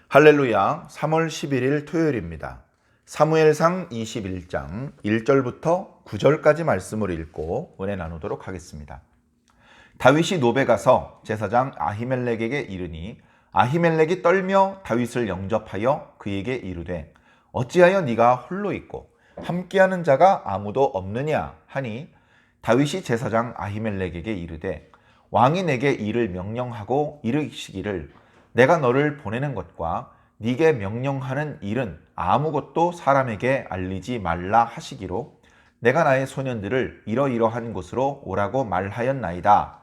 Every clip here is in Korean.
할렐루야. 3월 11일 토요일입니다. 사무엘상 21장 1절부터 9절까지 말씀을 읽고 은혜 나누도록 하겠습니다. 다윗이 노베 가서 제사장 아히멜렉에게 이르니 아히멜렉이 떨며 다윗을 영접하여 그에게 이르되 어찌하여 네가 홀로 있고 함께하는 자가 아무도 없느냐 하니 다윗이 제사장 아히멜렉에게 이르되 왕이 내게 이를 명령하고 이르시기를 내가 너를 보내는 것과 네게 명령하는 일은 아무것도 사람에게 알리지 말라 하시기로 내가 나의 소년들을 이러이러한 곳으로 오라고 말하였나이다.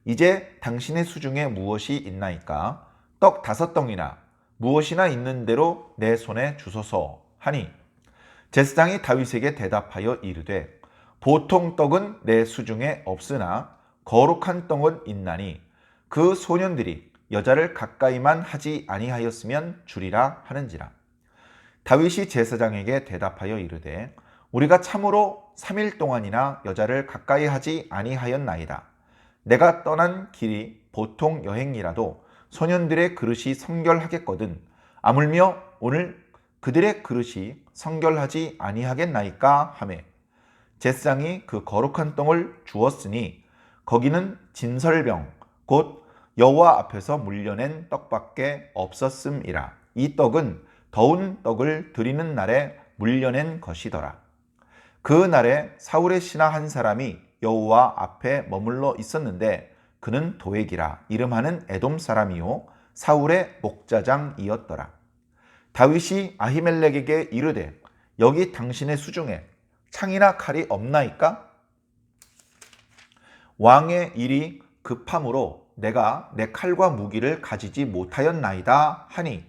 이제 당신의 수중에 무엇이 있나이까? 떡 5덩이나 무엇이나 있는 대로 내 손에 주소서 하니 제사장이 다윗에게 대답하여 이르되 보통 떡은 내 수중에 없으나 거룩한 떡은 있나니 그 소년들이 여자를 가까이만 하지 아니하였으면 주리라 하는지라. 다윗이 제사장에게 대답하여 이르되 우리가 참으로 3일 동안이나 여자를 가까이 하지 아니하였나이다. 내가 떠난 길이 보통 여행이라도 소년들의 그릇이 성결하겠거든 아물며 오늘 그들의 그릇이 성결하지 아니하겠나이까 하매 제사장이 그 거룩한 떡을 주었으니 거기는 진설병 곧 여호와 앞에서 물려낸 떡밖에 없었음이라. 이 떡은 더운 떡을 드리는 날에 물려낸 것이더라. 그 날에 사울의 신하 한 사람이 여호와 앞에 머물러 있었는데 그는 도액이라 이름하는 에돔 사람이요 사울의 목자장이었더라. 다윗이 아히멜렉에게 이르되 여기 당신의 수중에 창이나 칼이 없나이까? 왕의 일이 급함으로 내가 내 칼과 무기를 가지지 못하였나이다 하니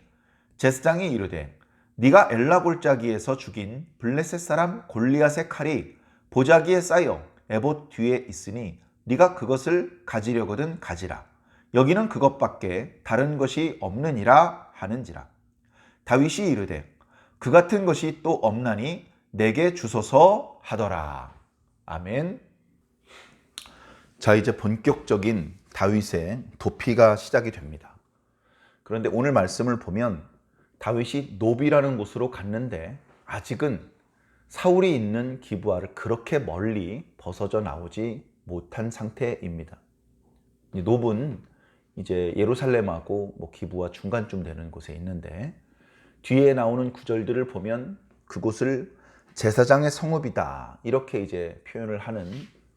제사장이 이르되 네가 엘라 골짜기에서 죽인 블레셋 사람 골리앗의 칼이 보자기에 쌓여 에봇 뒤에 있으니 네가 그것을 가지려거든 가지라. 여기는 그것밖에 다른 것이 없느니라 하는지라. 다윗이 이르되 그 같은 것이 또 없나니 내게 주소서 하더라. 아멘. 자, 이제 본격적인 다윗의 도피가 시작이 됩니다. 그런데 오늘 말씀을 보면 다윗이 노비라는 곳으로 갔는데 아직은 사울이 있는 기브아를 그렇게 멀리 벗어져 나오지 못한 상태입니다. 노브는 이제 예루살렘하고 기브아 중간쯤 되는 곳에 있는데 뒤에 나오는 구절들을 보면 그곳을 제사장의 성읍이다 이렇게 이제 표현을 하는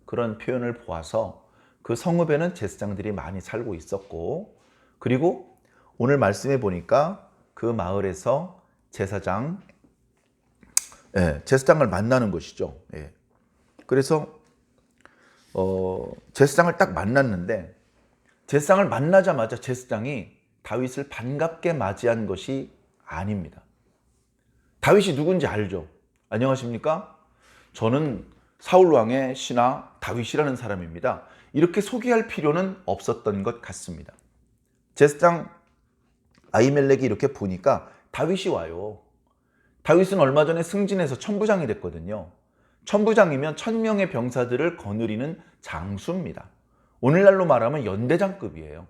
그런 표현을 보아서 그 성읍에는 제사장들이 많이 살고 있었고 그리고 오늘 말씀해 보니까 그 마을에서 제사장을 만나는 것이죠. 그래서 제사장을 딱 만났는데 제사장을 만나자마자 제사장이 다윗을 반갑게 맞이한 것이 아닙니다. 다윗이 누군지 알죠? 안녕하십니까? 저는 사울왕의 신하 다윗이라는 사람입니다. 이렇게 소개할 필요는 없었던 것 같습니다. 제사장 아히멜렉이 이렇게 보니까 다윗이 와요. 다윗은 얼마 전에 승진해서 천부장이 됐거든요. 천부장이면 1000명의 병사들을 거느리는 장수입니다. 오늘날로 말하면 연대장급이에요.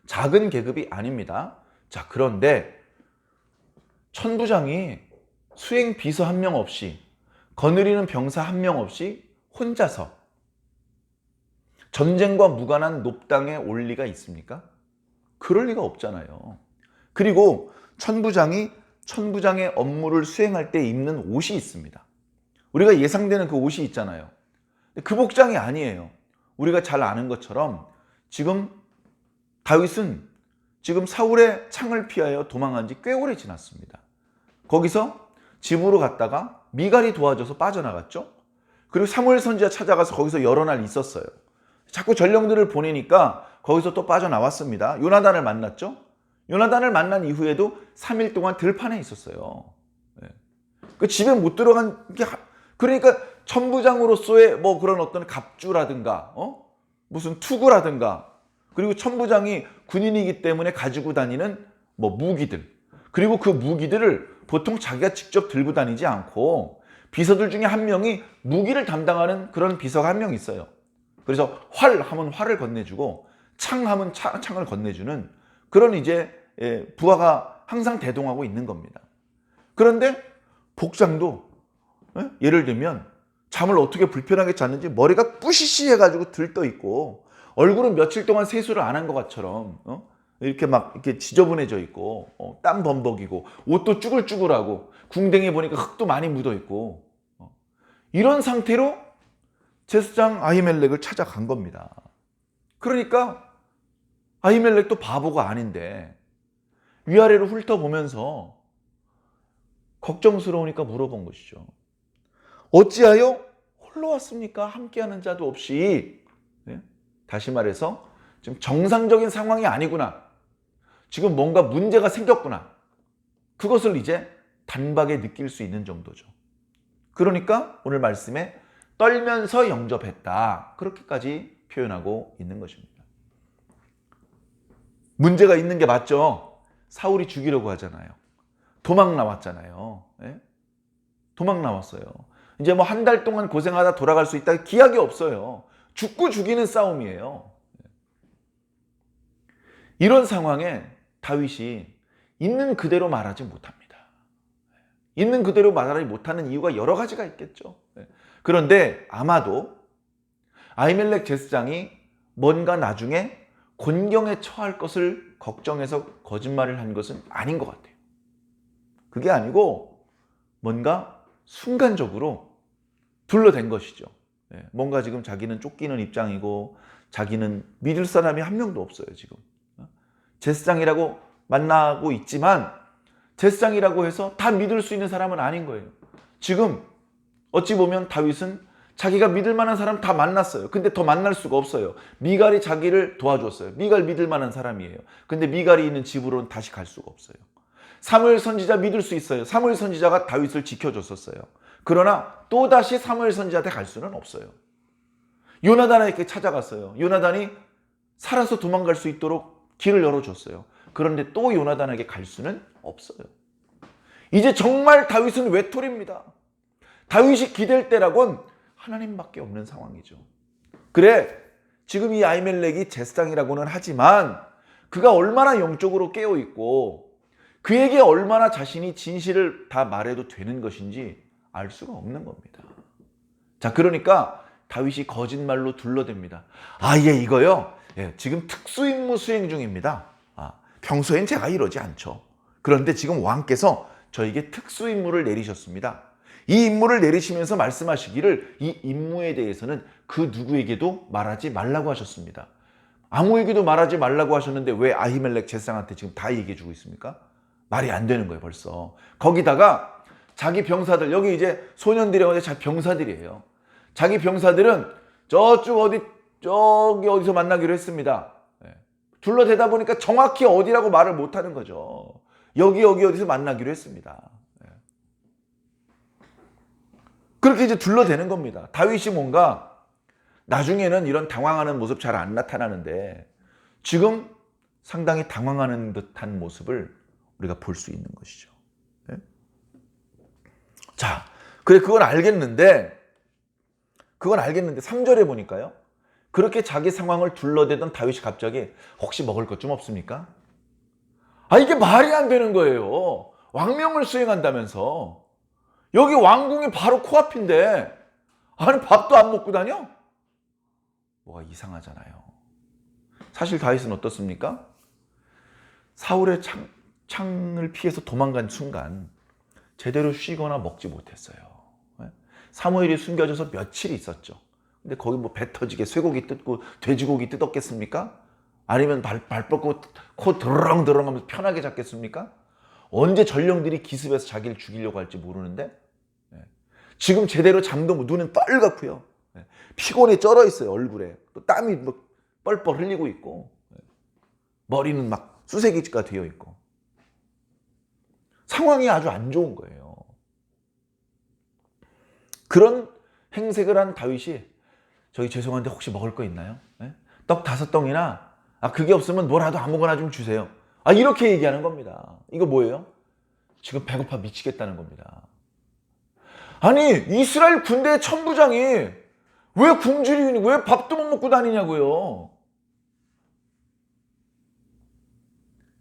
작은 계급이 아닙니다. 자, 그런데 천부장이 수행 비서 1명 없이 거느리는 병사 1명 없이 혼자서 전쟁과 무관한 높당에 올 리가 있습니까? 그럴 리가 없잖아요. 그리고 천부장의 업무를 수행할 때 입는 옷이 있습니다. 우리가 예상되는 그 옷이 있잖아요. 그 복장이 아니에요. 우리가 잘 아는 것처럼 지금 다윗은 지금 사울의 창을 피하여 도망한 지 꽤 오래 지났습니다. 거기서 집으로 갔다가 미갈이 도와줘서 빠져나갔죠. 그리고 사무엘 선지자 찾아가서 거기서 여러 날 있었어요. 자꾸 전령들을 보내니까 거기서 또 빠져나왔습니다. 요나단을 만났죠. 요나단을 만난 이후에도 3일 동안 들판에 있었어요. 그 집에 못 들어간 게 그러니까 천부장으로서의 그런 어떤 갑주라든가 무슨 투구라든가 그리고 천부장이 군인이기 때문에 가지고 다니는 무기들 그리고 그 무기들을 보통 자기가 직접 들고 다니지 않고 비서들 중에 한 명이 무기를 담당하는 그런 비서가 한 명 있어요. 그래서 활 하면 활을 건네주고 창 하면 창을 건네주는 그런 이제 부하가 항상 대동하고 있는 겁니다. 그런데 복장도 예를 들면 잠을 어떻게 불편하게 잤는지 머리가 뿌시시해가지고 들떠 있고 얼굴은 며칠 동안 세수를 안 한 것처럼 이렇게 막 이렇게 지저분해져 있고 땀 범벅이고 옷도 쭈글쭈글하고 궁뎅이에 보니까 흙도 많이 묻어 있고 이런 상태로 제사장 아히멜렉을 찾아간 겁니다. 그러니까 아히멜렉도 바보가 아닌데 위아래로 훑어보면서 걱정스러우니까 물어본 것이죠. 어찌하여 홀로 왔습니까? 함께하는 자도 없이. 다시 말해서 지금 정상적인 상황이 아니구나. 지금 뭔가 문제가 생겼구나. 그것을 이제 단박에 느낄 수 있는 정도죠. 그러니까 오늘 말씀에 떨면서 영접했다. 그렇게까지 표현하고 있는 것입니다. 문제가 있는 게 맞죠. 사울이 죽이려고 하잖아요. 도망 나왔잖아요. 도망 나왔어요. 이제 뭐 한 달 동안 고생하다 돌아갈 수 있다. 기약이 없어요. 죽고 죽이는 싸움이에요. 이런 상황에 다윗이 있는 그대로 말하지 못합니다. 있는 그대로 말하지 못하는 이유가 여러 가지가 있겠죠. 그런데 아마도 아히멜렉 제사장이 뭔가 나중에 곤경에 처할 것을 걱정해서 거짓말을 한 것은 아닌 것 같아요. 그게 아니고 뭔가 순간적으로 둘러댄 것이죠. 뭔가 지금 자기는 쫓기는 입장이고 자기는 믿을 사람이 한 명도 없어요. 지금 제사장이라고 만나고 있지만 제사장이라고 해서 다 믿을 수 있는 사람은 아닌 거예요. 지금 어찌 보면 다윗은 자기가 믿을 만한 사람 다 만났어요. 근데 더 만날 수가 없어요. 미갈이 자기를 도와줬어요. 미갈 믿을 만한 사람이에요. 근데 미갈이 있는 집으로는 다시 갈 수가 없어요. 사무엘 선지자 믿을 수 있어요. 사무엘 선지자가 다윗을 지켜줬었어요. 그러나 또다시 사무엘 선지자한테 갈 수는 없어요. 요나단에게 찾아갔어요. 요나단이 살아서 도망갈 수 있도록 길을 열어줬어요. 그런데 또 요나단에게 갈 수는 없어요. 이제 정말 다윗은 외톨입니다. 다윗이 기댈 때라곤 하나님밖에 없는 상황이죠. 그래, 지금 이 아히멜렉이 제사장이라고는 하지만 그가 얼마나 영적으로 깨어있고 그에게 얼마나 자신이 진실을 다 말해도 되는 것인지 알 수가 없는 겁니다. 자, 그러니까 다윗이 거짓말로 둘러댑니다. 이거요. 지금 특수임무 수행 중입니다. 평소엔 제가 이러지 않죠. 그런데 지금 왕께서 저에게 특수임무를 내리셨습니다. 이 임무를 내리시면서 말씀하시기를 이 임무에 대해서는 그 누구에게도 말하지 말라고 하셨습니다. 아무에게도 말하지 말라고 하셨는데 왜 아히멜렉 제사장한테 지금 다 얘기해 주고 있습니까? 말이 안 되는 거예요, 벌써. 거기다가 자기 병사들, 여기 이제 소년들이 병사들이에요. 자기 병사들은 저기 어디서 만나기로 했습니다. 둘러대다 보니까 정확히 어디라고 말을 못 하는 거죠. 여기 어디서 만나기로 했습니다. 그렇게 이제 둘러대는 겁니다. 다윗이 뭔가 나중에는 이런 당황하는 모습 잘 안 나타나는데 지금 상당히 당황하는 듯한 모습을 우리가 볼 수 있는 것이죠. 자, 그래 그건 알겠는데 3절에 보니까요. 그렇게 자기 상황을 둘러대던 다윗이 갑자기 혹시 먹을 것 좀 없습니까? 이게 말이 안 되는 거예요. 왕명을 수행한다면서. 여기 왕궁이 바로 코앞인데 밥도 안 먹고 다녀? 뭐가 이상하잖아요. 사실 다윗은 어떻습니까? 사울의 창을 피해서 도망간 순간 제대로 쉬거나 먹지 못했어요. 사무엘이 숨겨져서 며칠 있었죠. 근데 거기 뭐 배 터지게 쇠고기 뜯고 돼지고기 뜯었겠습니까? 아니면 발 뻗고 코 드렁드렁 하면서 편하게 잤겠습니까? 언제 전령들이 기습해서 자기를 죽이려고 할지 모르는데 지금 제대로 잠도 못, 눈은 빨갛고요. 피곤에 쩔어 있어요, 얼굴에. 또 땀이 뭐 뻘뻘 흘리고 있고 머리는 막 수세기가 되어 있고 상황이 아주 안 좋은 거예요. 그런 행색을 한 다윗이 저기 죄송한데 혹시 먹을 거 있나요? 떡 5덩이나 그게 없으면 뭐라도 아무거나 좀 주세요. 이렇게 얘기하는 겁니다. 이거 뭐예요? 지금 배고파 미치겠다는 겁니다. 아니 이스라엘 군대의 천부장이 왜 굶주리니 왜 밥도 못 먹고 다니냐고요.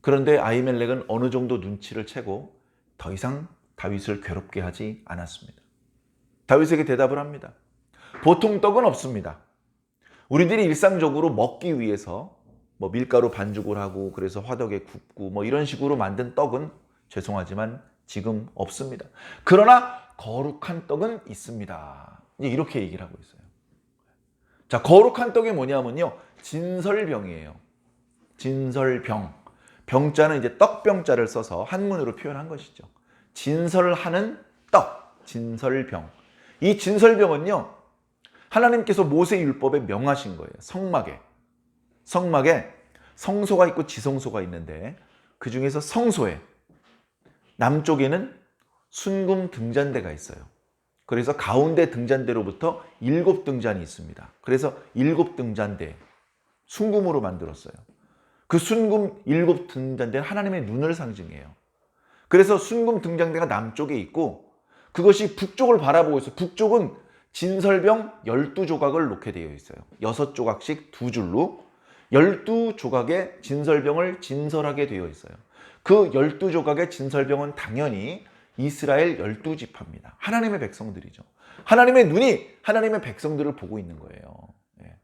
그런데 아히멜렉은 어느 정도 눈치를 채고 더 이상 다윗을 괴롭게 하지 않았습니다. 다윗에게 대답을 합니다. 보통 떡은 없습니다. 우리들이 일상적으로 먹기 위해서 뭐 밀가루 반죽을 하고 그래서 화덕에 굽고 뭐 이런 식으로 만든 떡은 죄송하지만 지금 없습니다. 그러나 거룩한 떡은 있습니다. 이렇게 얘기를 하고 있어요. 자, 거룩한 떡이 뭐냐면요, 진설병이에요. 진설병. 병자는 이제 떡병자를 써서 한문으로 표현한 것이죠. 진설하는 떡, 진설병. 이 진설병은요, 하나님께서 모세 율법에 명하신 거예요. 성막에 성소가 있고 지성소가 있는데 그 중에서 성소에 남쪽에는 순금 등잔대가 있어요. 그래서 가운데 등잔대로부터 7등잔이 있습니다. 그래서 7등잔대, 순금으로 만들었어요. 그 순금 7등잔대는 하나님의 눈을 상징해요. 그래서 순금 등잔대가 남쪽에 있고 그것이 북쪽을 바라보고 있어요. 북쪽은 진설병 12조각을 놓게 되어 있어요. 6조각씩 2줄로 12조각의 진설병을 진설하게 되어 있어요. 그 12조각의 진설병은 당연히 이스라엘 12지파입니다. 하나님의 백성들이죠. 하나님의 눈이 하나님의 백성들을 보고 있는 거예요. 예.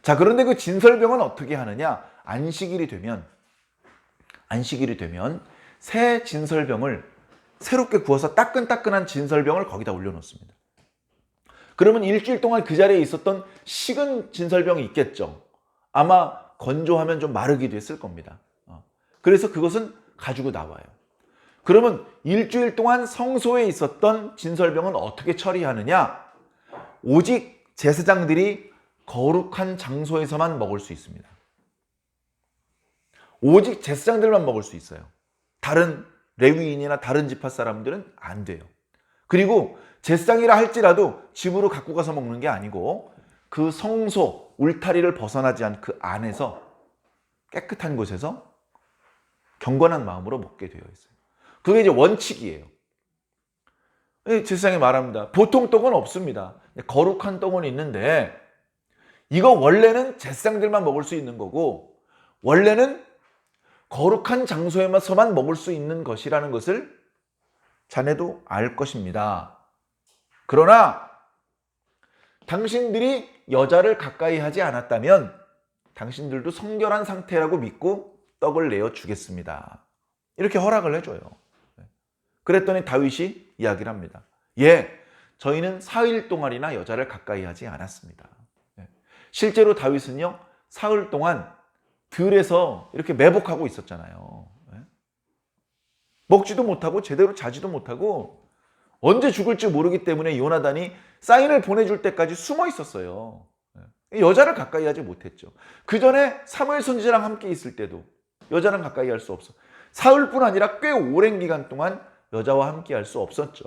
자, 그런데 그 진설병은 어떻게 하느냐? 안식일이 되면 새 진설병을 새롭게 구워서 따끈따끈한 진설병을 거기다 올려놓습니다. 그러면 일주일 동안 그 자리에 있었던 식은 진설병이 있겠죠. 아마 건조하면 좀 마르기도 했을 겁니다. 그래서 그것은 가지고 나와요. 그러면 일주일 동안 성소에 있었던 진설병은 어떻게 처리하느냐? 오직 제사장들이 거룩한 장소에서만 먹을 수 있습니다. 오직 제사장들만 먹을 수 있어요. 다른 레위인이나 다른 지파 사람들은 안 돼요. 그리고 제사장이라 할지라도 집으로 갖고 가서 먹는 게 아니고 그 성소, 울타리를 벗어나지 않은 그 안에서 깨끗한 곳에서 경건한 마음으로 먹게 되어 있어요. 그게 이제 원칙이에요. 제사장이 말합니다. 보통 떡은 없습니다. 거룩한 떡은 있는데 이거 원래는 제사장들만 먹을 수 있는 거고 원래는 거룩한 장소에서만 먹을 수 있는 것이라는 것을 자네도 알 것입니다. 그러나 당신들이 여자를 가까이 하지 않았다면 당신들도 성결한 상태라고 믿고 떡을 내어 주겠습니다. 이렇게 허락을 해줘요. 그랬더니 다윗이 이야기를 합니다. 예, 저희는 4일 동안이나 여자를 가까이 하지 않았습니다. 실제로 다윗은요, 사흘 동안 들에서 이렇게 매복하고 있었잖아요. 먹지도 못하고 제대로 자지도 못하고 언제 죽을지 모르기 때문에 요나단이 사인을 보내줄 때까지 숨어 있었어요. 여자를 가까이 하지 못했죠. 그 전에 사무엘 선지자랑 함께 있을 때도 여자랑 가까이 할 수 없어. 사흘뿐 아니라 꽤 오랜 기간 동안 여자와 함께 할 수 없었죠.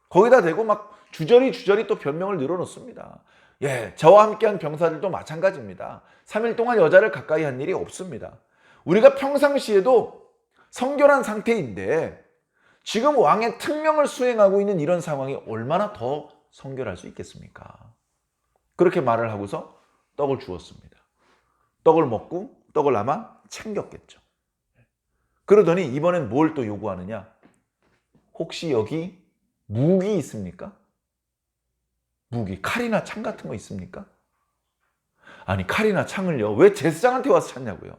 거기다 대고 막 주저리 또 변명을 늘어놓습니다. 예, 저와 함께한 병사들도 마찬가지입니다. 3일 동안 여자를 가까이 한 일이 없습니다. 우리가 평상시에도 성결한 상태인데 지금 왕의 특명을 수행하고 있는 이런 상황이 얼마나 더 성결할 수 있겠습니까? 그렇게 말을 하고서 떡을 주었습니다. 떡을 먹고 떡을 아마 챙겼겠죠. 그러더니 이번엔 뭘 또 요구하느냐? 혹시 여기 무기 있습니까? 무기, 칼이나 창 같은 거 있습니까? 아니, 칼이나 창을요, 왜 제사장한테 와서 찾냐고요?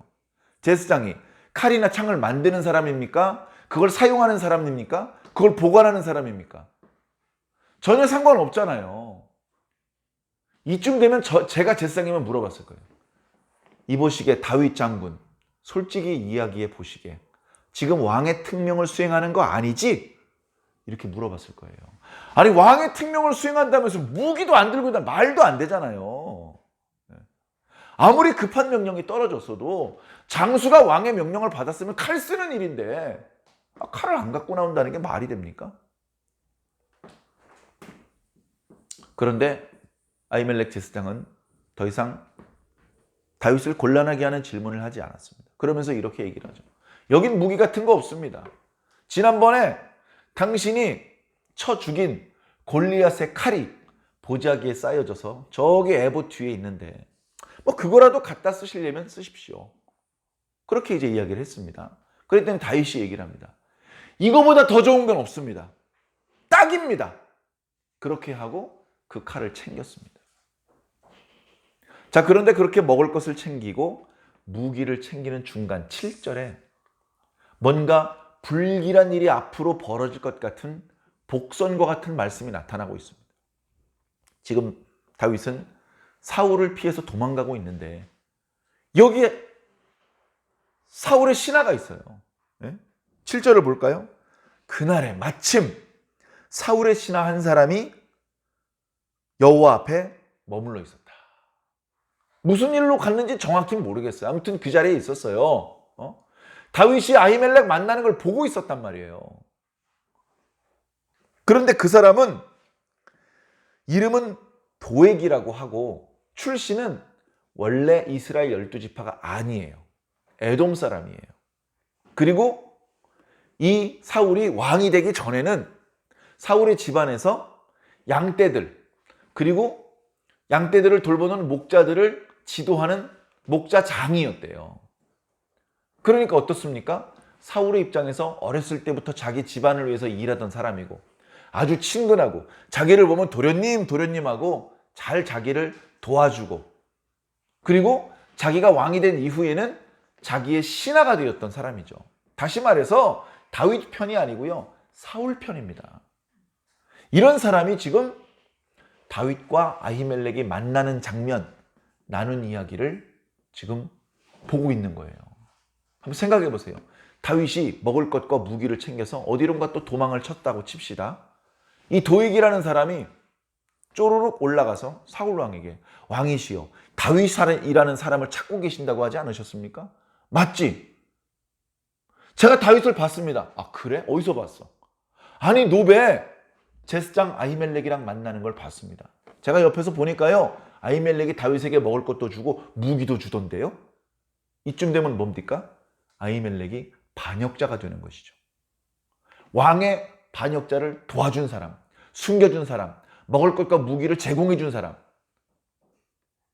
제사장이 칼이나 창을 만드는 사람입니까? 그걸 사용하는 사람입니까? 그걸 보관하는 사람입니까? 전혀 상관없잖아요. 이쯤 되면 제가 제사장이면 물어봤을 거예요. 이보시게 다윗 장군, 솔직히 이야기해 보시게 지금 왕의 특명을 수행하는 거 아니지? 이렇게 물어봤을 거예요. 아니, 왕의 특명을 수행한다면서 무기도 안 들고 있다, 말도 안 되잖아요. 아무리 급한 명령이 떨어졌어도 장수가 왕의 명령을 받았으면 칼 쓰는 일인데 칼을 안 갖고 나온다는 게 말이 됩니까? 그런데 아히멜렉 제사장은 더 이상 다윗을 곤란하게 하는 질문을 하지 않았습니다. 그러면서 이렇게 얘기를 하죠. 여긴 무기 같은 거 없습니다. 지난번에 당신이 쳐 죽인 골리앗의 칼이 보자기에 쌓여져서 저기 에봇 뒤에 있는데 뭐 그거라도 갖다 쓰시려면 쓰십시오. 그렇게 이제 이야기를 했습니다. 그랬더니 다윗이 얘기를 합니다. 이거보다 더 좋은 건 없습니다. 딱입니다. 그렇게 하고 그 칼을 챙겼습니다. 자, 그런데 그렇게 먹을 것을 챙기고 무기를 챙기는 중간 7절에 뭔가 불길한 일이 앞으로 벌어질 것 같은 복선과 같은 말씀이 나타나고 있습니다. 지금 다윗은 사울을 피해서 도망가고 있는데 여기에 사울의 신하가 있어요. 7절을 볼까요? 그날에 마침 사울의 신하 한 사람이 여호와 앞에 머물러 있었다. 무슨 일로 갔는지 정확히 모르겠어요. 아무튼 그 자리에 있었어요. 다윗이 아히멜렉 만나는 걸 보고 있었단 말이에요. 그런데 그 사람은 이름은 도액이라고 하고 출신은 원래 이스라엘 12지파가 아니에요. 에돔 사람이에요. 그리고 이 사울이 왕이 되기 전에는 사울의 집안에서 양떼들, 그리고 양떼들을 돌보는 목자들을 지도하는 목자장이었대요. 그러니까 어떻습니까? 사울의 입장에서 어렸을 때부터 자기 집안을 위해서 일하던 사람이고 아주 친근하고 자기를 보면 도련님하고 잘 자기를 도와주고 그리고 자기가 왕이 된 이후에는 자기의 신하가 되었던 사람이죠. 다시 말해서 다윗 편이 아니고요. 사울 편입니다. 이런 사람이 지금 다윗과 아히멜렉이 만나는 장면, 나눈 이야기를 지금 보고 있는 거예요. 한번 생각해 보세요. 다윗이 먹을 것과 무기를 챙겨서 어디론가 또 도망을 쳤다고 칩시다. 이 도액이라는 사람이 쪼르륵 올라가서 사울 왕에게 왕이시여 다윗이라는 사람을 찾고 계신다고 하지 않으셨습니까? 맞지? 제가 다윗을 봤습니다. 아 그래? 어디서 봤어? 아니 노베 제스장 아히멜렉이랑 만나는 걸 봤습니다. 제가 옆에서 보니까요 아히멜렉이 다윗에게 먹을 것도 주고 무기도 주던데요. 이쯤 되면 뭡니까? 아히멜렉이 반역자가 되는 것이죠. 왕의 반역자를 도와준 사람, 숨겨준 사람, 먹을 것과 무기를 제공해 준 사람,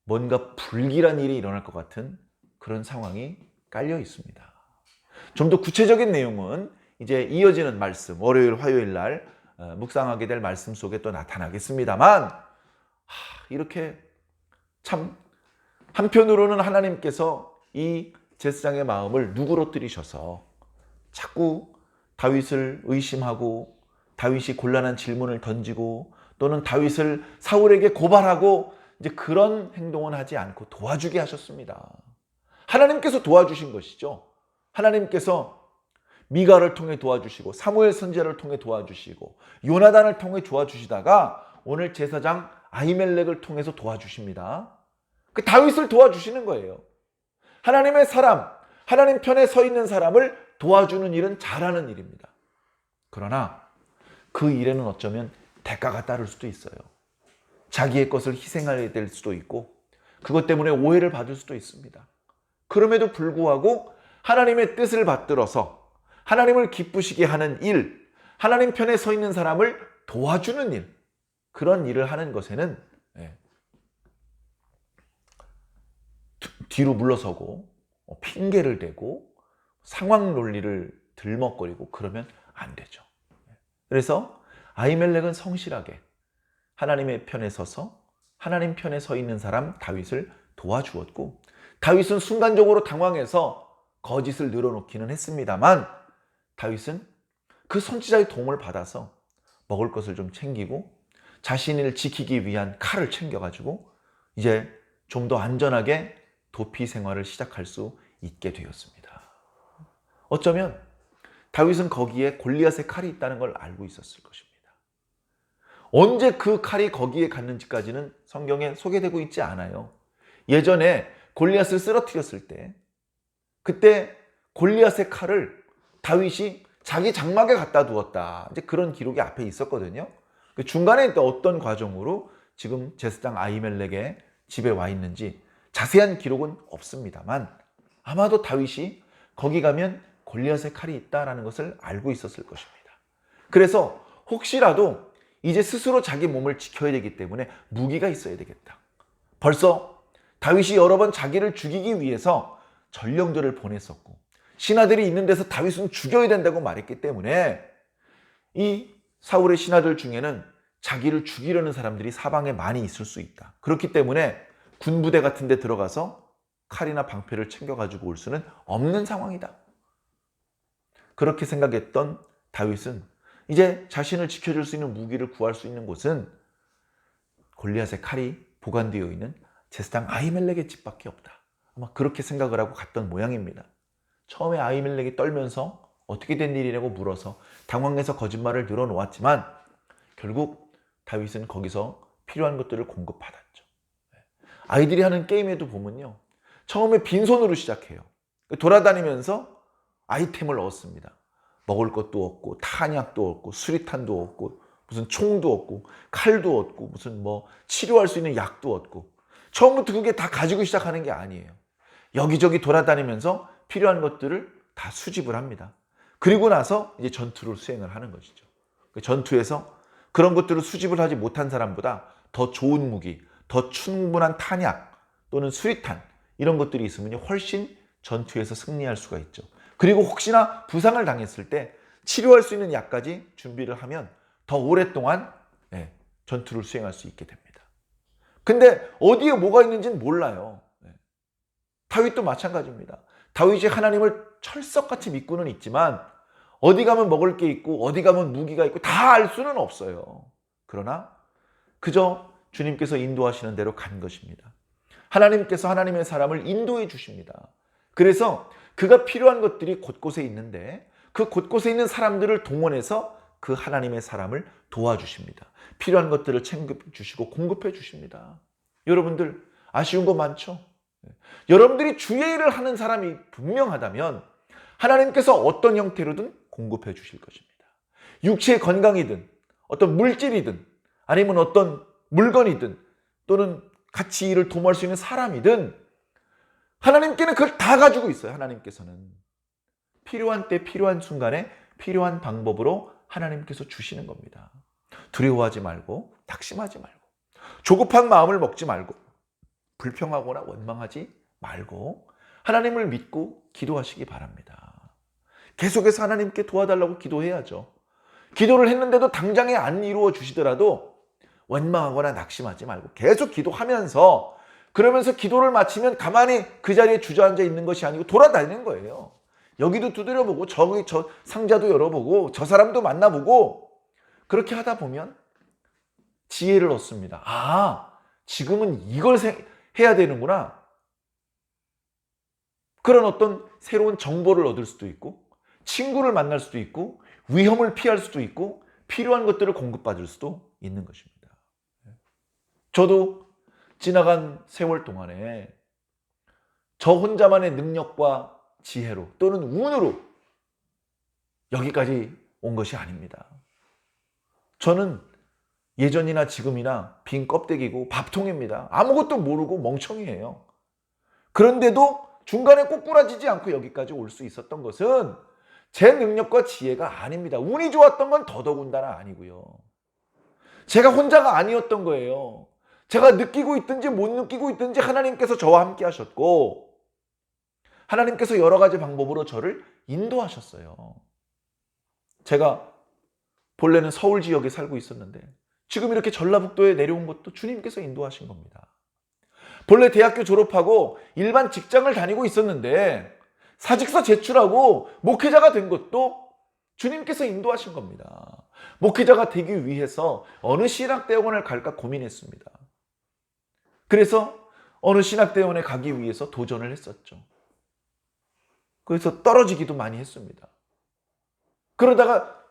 뭔가 불길한 일이 일어날 것 같은 그런 상황이 깔려 있습니다. 좀 더 구체적인 내용은 이제 이어지는 말씀, 월요일, 화요일 날 묵상하게 될 말씀 속에 또 나타나겠습니다만 이렇게 참 한편으로는 하나님께서 이 제사장의 마음을 누그러뜨리셔서 자꾸 다윗을 의심하고 다윗이 곤란한 질문을 던지고 또는 다윗을 사울에게 고발하고 이제 그런 행동은 하지 않고 도와주게 하셨습니다. 하나님께서 도와주신 것이죠. 하나님께서 미가를 통해 도와주시고 사무엘 선지자를 통해 도와주시고 요나단을 통해 도와주시다가 오늘 제사장 아히멜렉을 통해서 도와주십니다. 그 다윗을 도와주시는 거예요. 하나님의 사람, 하나님 편에 서 있는 사람을 도와주는 일은 잘하는 일입니다. 그러나 그 일에는 어쩌면 대가가 따를 수도 있어요. 자기의 것을 희생하게 될 수도 있고 그것 때문에 오해를 받을 수도 있습니다. 그럼에도 불구하고 하나님의 뜻을 받들어서 하나님을 기쁘시게 하는 일, 하나님 편에 서 있는 사람을 도와주는 일, 그런 일을 하는 것에는 뒤로 물러서고 핑계를 대고 상황 논리를 들먹거리고 그러면 안 되죠. 그래서 아히멜렉은 성실하게 하나님의 편에 서서 하나님 편에 서 있는 사람 다윗을 도와주었고 다윗은 순간적으로 당황해서 거짓을 늘어놓기는 했습니다만 다윗은 그 선지자의 도움을 받아서 먹을 것을 좀 챙기고 자신을 지키기 위한 칼을 챙겨가지고 이제 좀 더 안전하게 도피 생활을 시작할 수 있게 되었습니다. 어쩌면 다윗은 거기에 골리앗의 칼이 있다는 걸 알고 있었을 것입니다. 언제 그 칼이 거기에 갔는지까지는 성경에 소개되고 있지 않아요. 예전에 골리앗을 쓰러뜨렸을 때 그때 골리앗의 칼을 다윗이 자기 장막에 갖다 두었다. 이제 그런 기록이 앞에 있었거든요. 중간에 또 어떤 과정으로 지금 제사장 아히멜렉의 집에 와 있는지 자세한 기록은 없습니다만 아마도 다윗이 거기 가면 골리앗의 칼이 있다라는 것을 알고 있었을 것입니다. 그래서 혹시라도 이제 스스로 자기 몸을 지켜야 되기 때문에 무기가 있어야 되겠다. 벌써 다윗이 여러 번 자기를 죽이기 위해서 전령들을 보냈었고 신하들이 있는 데서 다윗은 죽여야 된다고 말했기 때문에 이 사울의 신하들 중에는 자기를 죽이려는 사람들이 사방에 많이 있을 수 있다. 그렇기 때문에 군부대 같은 데 들어가서 칼이나 방패를 챙겨가지고 올 수는 없는 상황이다. 그렇게 생각했던 다윗은 이제 자신을 지켜줄 수 있는 무기를 구할 수 있는 곳은 골리앗의 칼이 보관되어 있는 제사장 아히멜렉의 집밖에 없다. 아마 그렇게 생각을 하고 갔던 모양입니다. 처음에 아히멜렉이 떨면서 어떻게 된 일이라고 물어서 당황해서 거짓말을 늘어놓았지만 결국 다윗은 거기서 필요한 것들을 공급받았죠. 아이들이 하는 게임에도 보면요, 처음에 빈손으로 시작해요. 돌아다니면서 아이템을 얻습니다. 먹을 것도 얻고 탄약도 얻고 수리탄도 얻고 무슨 총도 얻고 칼도 얻고 무슨 뭐 치료할 수 있는 약도 얻고 처음부터 그게 다 가지고 시작하는 게 아니에요. 여기저기 돌아다니면서 필요한 것들을 다 수집을 합니다. 그리고 나서 이제 전투를 수행을 하는 것이죠. 전투에서 그런 것들을 수집을 하지 못한 사람보다 더 좋은 무기, 더 충분한 탄약 또는 수리탄 이런 것들이 있으면 훨씬 전투에서 승리할 수가 있죠. 그리고 혹시나 부상을 당했을 때 치료할 수 있는 약까지 준비를 하면 더 오랫동안 전투를 수행할 수 있게 됩니다. 근데 어디에 뭐가 있는지는 몰라요. 다윗도 마찬가지입니다. 다윗이 하나님을 철석같이 믿고는 있지만 어디 가면 먹을 게 있고 어디 가면 무기가 있고 다 알 수는 없어요. 그러나 그저 주님께서 인도하시는 대로 간 것입니다. 하나님께서 하나님의 사람을 인도해 주십니다. 그래서 그가 필요한 것들이 곳곳에 있는데 그 곳곳에 있는 사람들을 동원해서 그 하나님의 사람을 도와주십니다. 필요한 것들을 챙겨주시고 공급해 주십니다. 여러분들 아쉬운 거 많죠? 여러분들이 주의 일을 하는 사람이 분명하다면 하나님께서 어떤 형태로든 공급해 주실 것입니다. 육체의 건강이든 어떤 물질이든 아니면 어떤 물건이든 또는 같이 일을 도모할 수 있는 사람이든 하나님께는 그걸 다 가지고 있어요. 하나님께서는 필요한 때 필요한 순간에 필요한 방법으로 하나님께서 주시는 겁니다. 두려워하지 말고 낙심하지 말고 조급한 마음을 먹지 말고 불평하거나 원망하지 말고 하나님을 믿고 기도하시기 바랍니다. 계속해서 하나님께 도와달라고 기도해야죠. 기도를 했는데도 당장에 안 이루어 주시더라도 원망하거나 낙심하지 말고 계속 기도하면서 그러면서 기도를 마치면 가만히 그 자리에 주저앉아 있는 것이 아니고 돌아다니는 거예요. 여기도 두드려보고 저 상자도 열어보고 저 사람도 만나보고 그렇게 하다 보면 지혜를 얻습니다. 아, 지금은 이걸 해야 되는구나. 그런 어떤 새로운 정보를 얻을 수도 있고 친구를 만날 수도 있고 위험을 피할 수도 있고 필요한 것들을 공급받을 수도 있는 것입니다. 저도 지나간 세월 동안에 저 혼자만의 능력과 지혜로 또는 운으로 여기까지 온 것이 아닙니다. 저는 예전이나 지금이나 빈 껍데기고 밥통입니다. 아무것도 모르고 멍청이에요. 그런데도 중간에 꼬꾸라지지 않고 여기까지 올 수 있었던 것은 제 능력과 지혜가 아닙니다. 운이 좋았던 건 더더군다나 아니고요. 제가 혼자가 아니었던 거예요. 제가 느끼고 있든지 못 느끼고 있든지 하나님께서 저와 함께 하셨고 하나님께서 여러 가지 방법으로 저를 인도하셨어요. 제가 본래는 서울 지역에 살고 있었는데 지금 이렇게 전라북도에 내려온 것도 주님께서 인도하신 겁니다. 본래 대학교 졸업하고 일반 직장을 다니고 있었는데 사직서 제출하고 목회자가 된 것도 주님께서 인도하신 겁니다. 목회자가 되기 위해서 어느 신학대학원을 갈까 고민했습니다. 그래서 어느 신학대학원에 가기 위해서 도전을 했었죠. 그래서 떨어지기도 많이 했습니다. 그러다가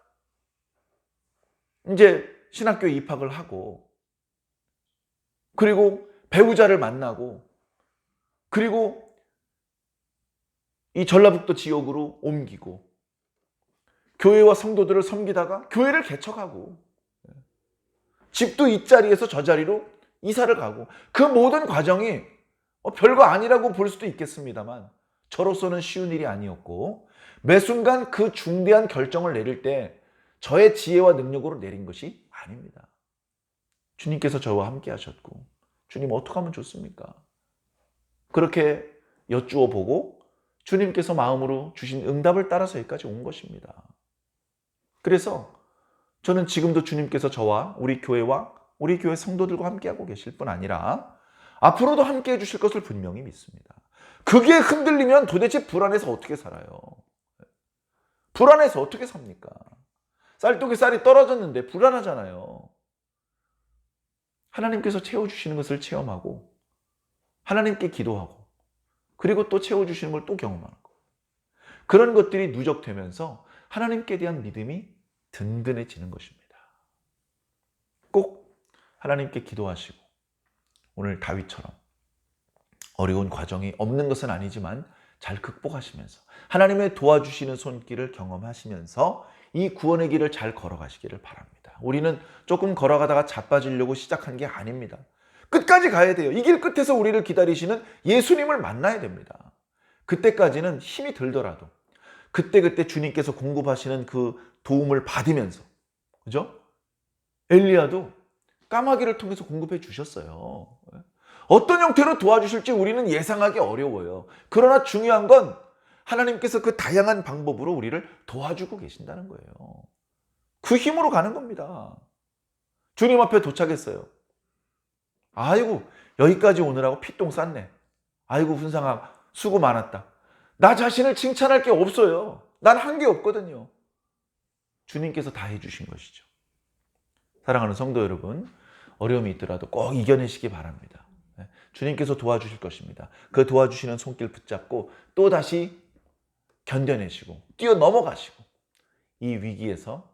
이제 신학교에 입학을 하고 그리고 배우자를 만나고 그리고 이 전라북도 지역으로 옮기고 교회와 성도들을 섬기다가 교회를 개척하고 집도 이 자리에서 저 자리로 이사를 가고 그 모든 과정이 별거 아니라고 볼 수도 있겠습니다만 저로서는 쉬운 일이 아니었고 매 순간 그 중대한 결정을 내릴 때 저의 지혜와 능력으로 내린 것이 아닙니다. 주님께서 저와 함께 하셨고 주님 어떻게 하면 좋습니까? 그렇게 여쭈어 보고 주님께서 마음으로 주신 응답을 따라서 여기까지 온 것입니다. 그래서 저는 지금도 주님께서 저와 우리 교회와 우리 교회 성도들과 함께하고 계실 뿐 아니라 앞으로도 함께해 주실 것을 분명히 믿습니다. 그게 흔들리면 도대체 불안해서 어떻게 살아요? 불안해서 어떻게 삽니까? 쌀독에 쌀이 떨어졌는데 불안하잖아요. 하나님께서 채워주시는 것을 체험하고 하나님께 기도하고 그리고 또 채워주시는 걸 또 경험하는 거. 그런 것들이 누적되면서 하나님께 대한 믿음이 든든해지는 것입니다. 꼭 하나님께 기도하시고 오늘 다윗처럼 어려운 과정이 없는 것은 아니지만 잘 극복하시면서 하나님의 도와주시는 손길을 경험하시면서 이 구원의 길을 잘 걸어가시기를 바랍니다. 우리는 조금 걸어가다가 자빠지려고 시작한 게 아닙니다. 끝까지 가야 돼요. 이 길 끝에서 우리를 기다리시는 예수님을 만나야 됩니다. 그때까지는 힘이 들더라도 그때 주님께서 공급하시는 그 도움을 받으면서, 그죠? 엘리야도 까마귀를 통해서 공급해 주셨어요. 어떤 형태로 도와주실지 우리는 예상하기 어려워요. 그러나 중요한 건 하나님께서 그 다양한 방법으로 우리를 도와주고 계신다는 거예요. 그 힘으로 가는 겁니다. 주님 앞에 도착했어요. 아이고, 여기까지 오느라고 피똥 쌌네. 아이고, 훈상아, 수고 많았다. 나 자신을 칭찬할 게 없어요. 난 한 게 없거든요. 주님께서 다 해주신 것이죠. 사랑하는 성도 여러분, 어려움이 있더라도 꼭 이겨내시기 바랍니다. 주님께서 도와주실 것입니다. 그 도와주시는 손길 붙잡고 또다시 견뎌내시고 뛰어넘어가시고 이 위기에서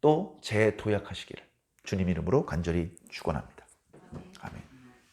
또 재도약하시기를 주님 이름으로 간절히 축원합니다.